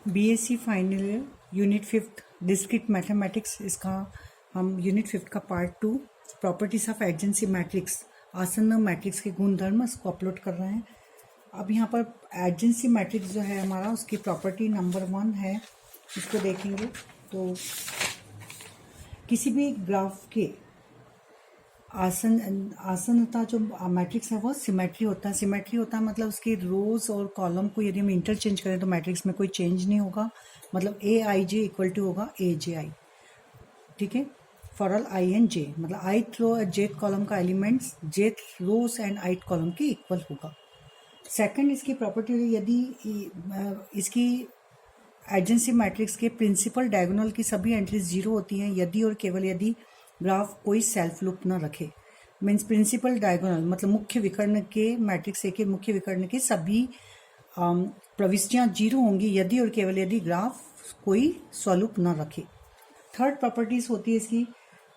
BSc final year unit 5 discrete mathematics, इसका हम unit 5 का part 2 properties of adjacency matrix, आसन्न मैट्रिक्स के गुणधर्म इसको अपलोड कर रहे हैं। अब यहाँ पर एडजेंसी मैट्रिक्स जो है हमारा, उसकी प्रॉपर्टी नंबर 1 है, इसको देखेंगे तो किसी भी ग्राफ के आसन्नता जो मैट्रिक्स है वो सिमेट्री होता है। सिमेट्री होता है मतलब उसकी रोज और कॉलम को यदि हम इंटरचेंज करें तो मैट्रिक्स में कोई चेंज नहीं होगा, मतलब ए आई जे इक्वल टू होगा ए जे आई। ठीक है, फॉर ऑल आई एंड जे, मतलब आइथ रो और जेथ कॉलम का एलिमेंट्स जेथ रोज एंड आइथ कॉलम के इक्वल होगा। सेकंड इसकी प्रॉपर्टी, यदि इसकी एडजेंसी मैट्रिक्स के प्रिंसिपल डायगोनल की सभी एंट्रीज जीरो होती हैं यदि और केवल यदि ग्राफ कोई सेल्फ लूप न रखे। मीन्स प्रिंसिपल डायगोनल मतलब मुख्य विकर्ण के मैट्रिक्स ए के मुख्य विकर्ण के सभी प्रविष्टियां जीरो होंगी यदि और केवल यदि ग्राफ कोई स्वलूप न रखे। थर्ड प्रॉपर्टीज होती है इसकी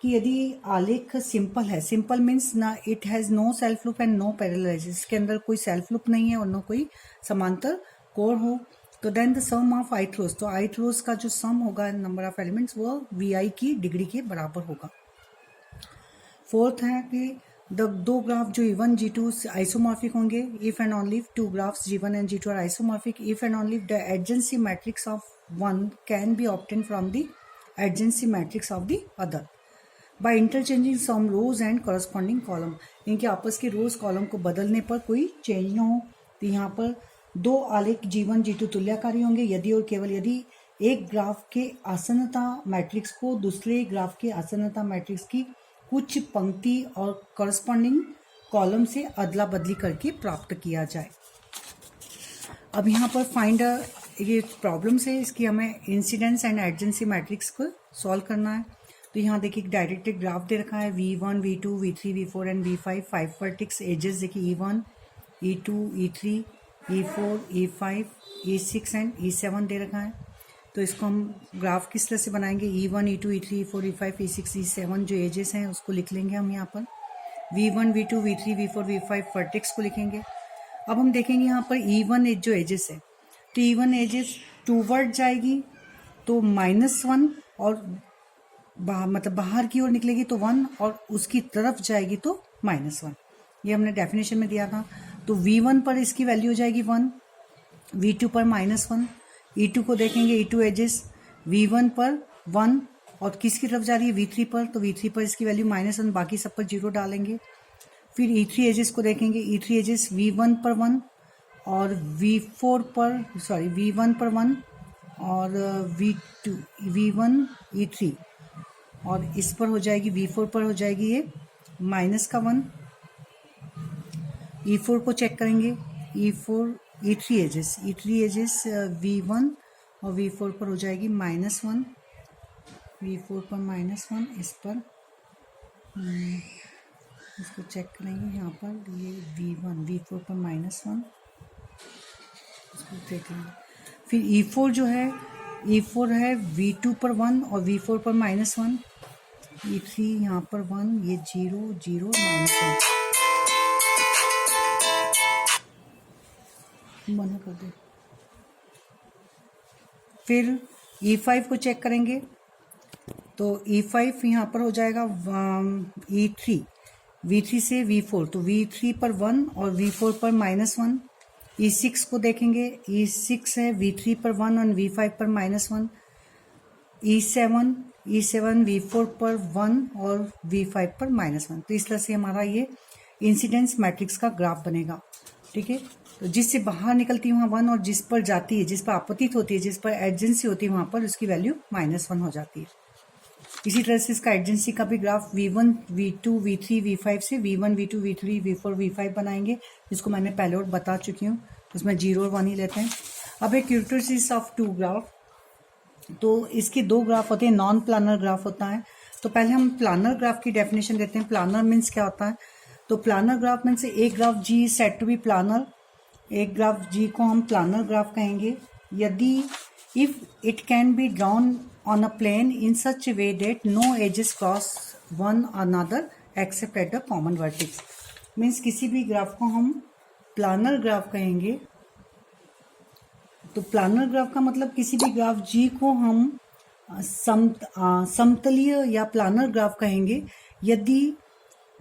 कि यदि आलेख सिंपल है, सिंपल मीन्स ना it has no self loop and no parallelize, इसके अंदर कोई सेल्फ लूप नहीं है और न कोई समांतर कोण हो, तो then the sum of ith rows, तो आइथ रोज का जो सम होगा नंबर ऑफ एलिमेंट्स वो वी आई की डिग्री के बराबर होगा। फोर्थ है कि दो ग्राफ जो E1 G2 आइसोमॉर्फिक होंगे if and only two graphs G1 and G2 are isomorphic if and only the adjacency matrix of one can be obtain from the adjacency matrix of the other by interchanging some rows and corresponding column. इनके आपस के रोज column को बदलने पर कोई change ना हो, तो यहाँ पर दो आलेख G1 G2 तुल्यकारी होंगे यदि और केवल यदि एक ग्राफ के आसन्नता मैट्रिक्स को दूसरे ग्राफ के आसन्नता मैट्रिक्स की कुछ पंक्ति और करस्पॉन्डिंग कॉलम से अदला बदली करके प्राप्त किया जाए। अब यहाँ पर फाइंड ये प्रॉब्लम्स है, इसकी हमें इंसिडेंस एंड एडजेंसी मैट्रिक्स को सॉल्व करना है। तो यहाँ देखिए डायरेक्टेड ग्राफ दे रखा है V1 V2 V3 V4 and V5, 5 vertex edges देखिए E1 E2 E3 E4 E5 E6 and E7 दे रखा है। तो इसको हम ग्राफ किस तरह से बनाएंगे, E1 E2 E3 E4 E5 E6 E7 जो एजेस हैं उसको लिख लेंगे हम यहाँ पर, V1 V2 V3 V4 V5 vertex को लिखेंगे। अब हम देखेंगे यहाँ पर E1 एज जो एजेस है, तो E1 एजेस टूवर्ड जाएगी तो -1 और मतलब बाहर की ओर निकलेगी तो 1 और उसकी तरफ जाएगी तो -1, ये हमने डेफिनेशन में दिया था। तो V1 पर इसकी वैल्यू हो जाएगी 1, V2 पर -1, E2 को देखेंगे E2 एजेस V1 पर 1 और किसकी तरफ जा रही है V3 पर, तो V3 पर इसकी वैल्यू -1, बाकी सब पर 0 डालेंगे। फिर E3 एजेस को देखेंगे, E3 एजेस V1 पर 1 और V4 पर V1 पर 1 और V2 V1 E3 और इस पर हो जाएगी V4 पर हो जाएगी ये -1। E4 को चेक करेंगे, E3 एजेस V1 और V4 पर हो जाएगी -1, V4 पर -1, इस पर इसको चेक करेंगे यहाँ पर ये V4 पर -1, इसको देख लेंगे। फिर E4 जो है E4 है V2 पर 1 और V4 पर -1, E3 यहाँ पर 1, ये 0 0 -1 मना कर दे। फिर E5 को चेक करेंगे तो E5 यहाँ पर हो जाएगा E3 V3 से V4, तो V3 पर 1 और V4 पर -1। E6 को देखेंगे, E6 है V3 पर 1 और V5 पर -1। E7 V4 पर 1 और V5 पर -1। तो इस तरह से हमारा ये इंसिडेंस मैट्रिक्स का ग्राफ बनेगा। ठीक है, तो जिससे बाहर निकलती है वहाँ 1 और जिस पर जाती है, जिस पर आपतित होती है, जिस पर एडजेंसी होती है वहाँ पर उसकी वैल्यू -1 हो जाती है। इसी तरह से इसका एडजेंसी का भी graph V1 V2 V3 V5 से V1 V2 V3 V4 V5 बनाएंगे, जिसको मैंने पहले और बता चुकी हूँ। उसमें 0 और 1 ही लेते हैं। अब एक क्यूटोसिस ऑफ 2 ग्राफ, तो इसके 2 ग्राफ होते हैं, नॉन प्लानर ग्राफ होता है। तो पहले हम प्लानर ग्राफ की डेफिनेशन देते हैं। प्लानर मीन्स क्या होता है, तो प्लानर ग्राफ मीन्स एक graph G is said to be planar, एक ग्राफ G को हम प्लानर ग्राफ कहेंगे यदि if it can be drawn on a plane in such a way that no edges cross one another except at the common vertex. Means किसी भी graph को हम planar graph कहेंगे तो प्लानर ग्राफ का मतलब किसी भी ग्राफ जी को हम समतलीय या प्लानर ग्राफ कहेंगे यदि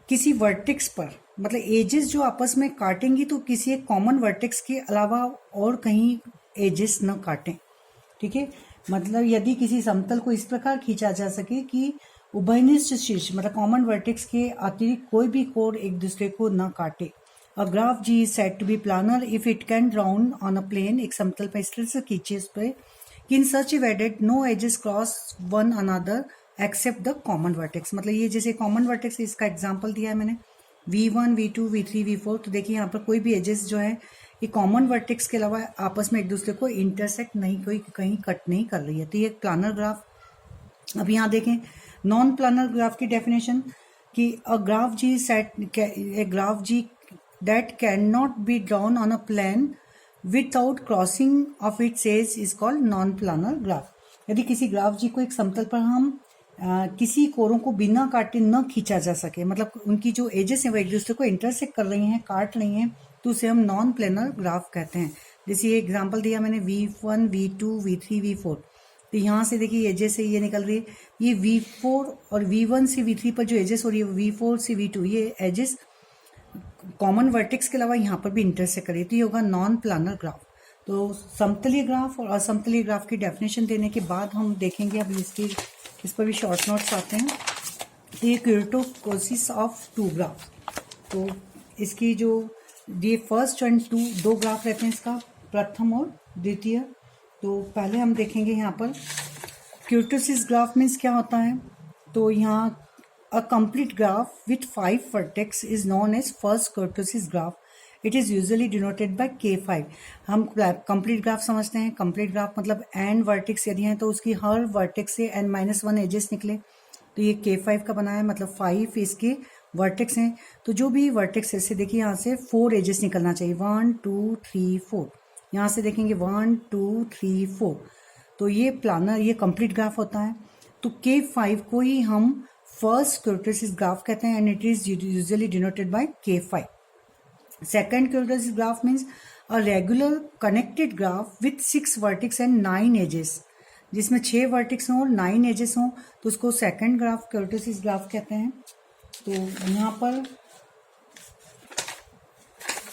किसी वर्टेक्स पर, मतलब एजेस जो आपस में काटेंगी तो किसी एक कॉमन वर्टेक्स के अलावा और कहीं एजेस न काटें। ठीक है, मतलब यदि किसी समतल को इस प्रकार खींचा जा सके कि उभयनिष्ठ शीर्ष, मतलब कॉमन वर्टेक्स के अतिरिक्त कोई भी कोण एक दूसरे को न काटे। A graph G is said to be planar if it can drawn on a plane, एक समतल पर इस तरह से खींचे उस पर कि in such a way that no edges cross one another except the common vertex. मतलब ये जैसे कॉमन वर्टेक्स, इसका एग्जांपल दिया है मैंने V1, V2, V3, V4। तो देखिए यहाँ पर कोई भी एजेस जो है ये कॉमन वर्टेक्स के अलावा आपस में एक दूसरे को इंटरसेक्ट नहीं, कोई कहीं कट नहीं कर रही है। तो ये एक प्लानर ग्राफ। अब यहाँ देखें नॉन प्लानर ग्राफ की डेफिनेशन कि a graph G said a graph G that can not be drawn on a plane without crossing of its edge is called non planar graph. यदि किसी graph जी को एक समतल पर हम किसी कोरों को बिना काटे न खींचा जा सके, मतलब उनकी जो एजेस हैं वो एक दूसरे को इंटरसेक्ट कर रही हैं, काट रही हैं, तो उसे हम नॉन प्लेनर ग्राफ कहते हैं। जैसे ये एग्जांपल दिया मैंने V1, V2, V3, V4। तो यहाँ से देखिए एजेस से ये निकल रही है, ये V4 और V1 से V3 पर जो एजेस हो रही है V4 से V2, ये एजेस कॉमन वर्टेक्स के अलावा यहाँ पर भी इंटरसेक्ट कर रही है, तो ये होगा नॉन प्लानर ग्राफ। तो समतलीय ग्राफ और असमतलीय ग्राफ की डेफिनेशन देने के बाद हम देखेंगे, अब इस पर भी शॉर्ट नोट्स आते हैं। ये क्यूर्टोकोसिस ऑफ टू ग्राफ। तो इसकी जो ये फर्स्ट एंड दो ग्राफ रहते हैं, इसका प्रथम और द्वितीय। तो पहले हम देखेंगे यहाँ पर क्यूर्टोसिस ग्राफ मीन्स क्या होता है। तो यहाँ a complete graph with 5 vertex is known as first Kuratowski graph. It is usually denoted by K5। हम कंप्लीट ग्राफ समझते हैं। कंप्लीट ग्राफ मतलब एन वर्टेक्स यदि हैं तो उसकी हर वर्टेक्स से n-1 एजेस निकले, तो ये K5 का बना है, मतलब 5 इसके वर्टेक्स हैं। तो जो भी वर्टेक्स है, देखिए यहाँ से 4 एजेस निकलना चाहिए, 1 2 3 4। यहाँ से देखेंगे 1 2 3 4। तो ये प्लानर, ये कंप्लीट ग्राफ होता है। तो K5 को ही हम फर्स्ट क्यूर्टोसिस ग्राफ कहते हैं and it is usually denoted by K5। Second Kuratowski graph means a regular connected graph with 6 vertex and 9 edges, जिसमें 6 वर्टेक्स हों और 9 एजेस हों, तो उसको सेकंड ग्राफ क्यूर्टोसिस ग्राफ कहते हैं। तो यहाँ पर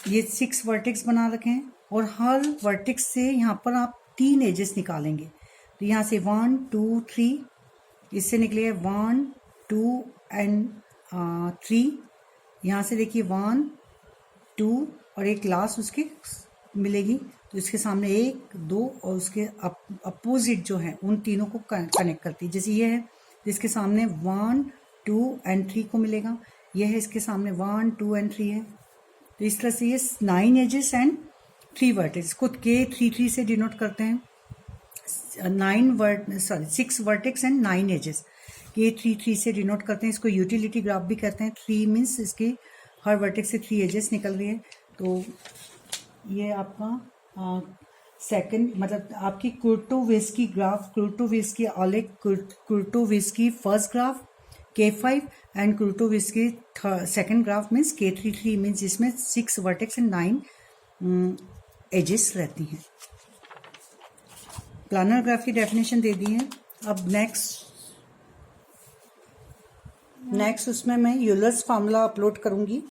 ये 6 वर्टेक्स बना रखे हैं और हर वर्टेक्स से यहाँ पर आप 3 एजेस निकालेंगे। तो यहाँ से 1 2 3, इससे निकले 1 2 एंड 3। यहाँ से देखिए 1 2 और एक लास्ट उसकी मिलेगी, तो इसके सामने 1 2 और उसके अपोजिट जो है उन तीनों को कनेक्ट करती है। जैसे ये है, इसके सामने 1 2 एंड 3 को मिलेगा, यह है इसके सामने 1 2 एंड 3 है। तो इस तरह से ये 9 एजेस एंड 3 वर्टेक्स को K33 से डिनोट करते हैं। 6 वर्टेक्स एंड 9 एजेस K33 से डिनोट करते हैं। इसको यूटिलिटी ग्राफ भी कहते हैं। 3 मीन्स इसकी हर वर्टेक्स से 3 एजेस निकल रही है। तो ये आपका सेकंड, मतलब आपकी कुर्टोवेस्की ग्राफ, कुर्टोवेस्की ऑलेग Kuratowski first graph K5 and Kuratowski second graph means K33 means जिसमें 6 वर्टेक्स एंड 9 एजेस रहती हैं। प्लानर ग्राफ की डेफिनेशन दे दी है। अब नेक्स्ट उसमें मैं यूलर्स फार्मूला अपलोड करूंगी।